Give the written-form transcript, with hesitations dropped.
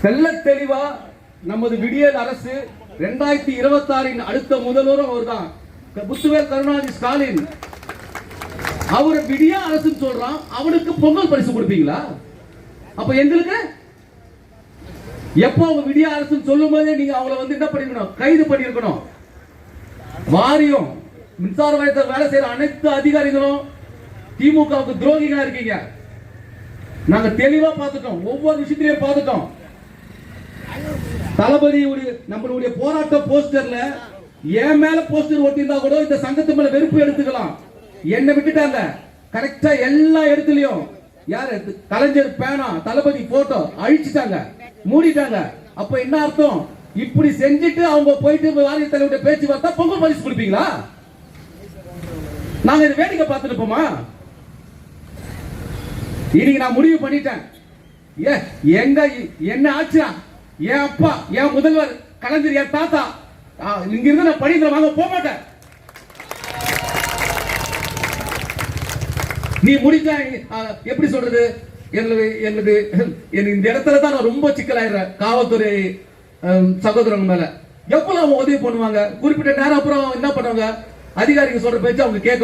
தெல்ல தெளிவா நமது விடியல் அரசு 2026 அடுத்த முதல்வரும் அவர்தான், முத்துவேல் கருணாநிதி ஸ்டாலின். அவரு விடிய அரசு சொல்றான், அவனுக்கு பொங்கல் பரிசு கொடுப்பீங்களா? அப்ப எங்களுக்கு எப்போ அவங்க விடிய அரசு சொல்லும் போதே நீங்க அவங்கள என்ன பண்ணிருக்கணும், கைது பண்ணிருக்கணும். வாரியம் மின்சார வாரியத்தில் வேலை செய்யற அனைத்து அதிகாரிகளும் திமுகவுக்கு துரோகிகளா இருக்கீங்க. நாங்க தெளிவா பார்த்துட்டோம், ஒவ்வொரு விஷயத்திலையும் பார்த்துட்டோம். தளபதியுடைய நம்மளுடைய போராட்ட போஸ்டர்ல என் மேல போஸ்டர் ஒட்டியிருந்தா கூட இந்த சங்கத்து மேல வெறுப்பு எடுத்துக்கலாம். என்ன விட்டுட்டாங்க கரெக்டா எல்லா இடத்துலயும். யாரு கலைஞர் பேனா தளபதி போட்டோ அழிச்சிட்டாங்க, மூடிட்டாங்க. அப்ப என்ன அர்த்தம்? இப்படி செஞ்சுட்டு அவங்க போயிட்டு வாரிய தலைவருடைய பேச்சு பார்த்தா பொங்கல் பரிசு கொடுப்பீங்களா? நாங்க இதை வேடிக்கை பார்த்துட்டு போமா? இன்னைக்கு நான் முடிவு பண்ணிட்டேன். எங்க என்ன ஆச்சா, என் அப்பா, என் முதல்வர் கலைஞர், என் தாத்தா, இங்க இருந்து நான் படிக்கிற வாங்க போக மாட்டேன். நீ முடிஞ்சா எப்படி சொல்றது, எங்களுக்கு இந்த இடத்துல தான் நான் ரொம்ப சிக்கலாயிடுறேன். காவல்துறை சகோதரங்க மேல எப்ப அவங்க உதவி பண்ணுவாங்க? குறிப்பிட்ட நேரம் அப்புறம் என்ன பண்ணுவாங்க? அதிகாரிகள் சொல்ற பேச்சு அவங்க கேட்கணும்.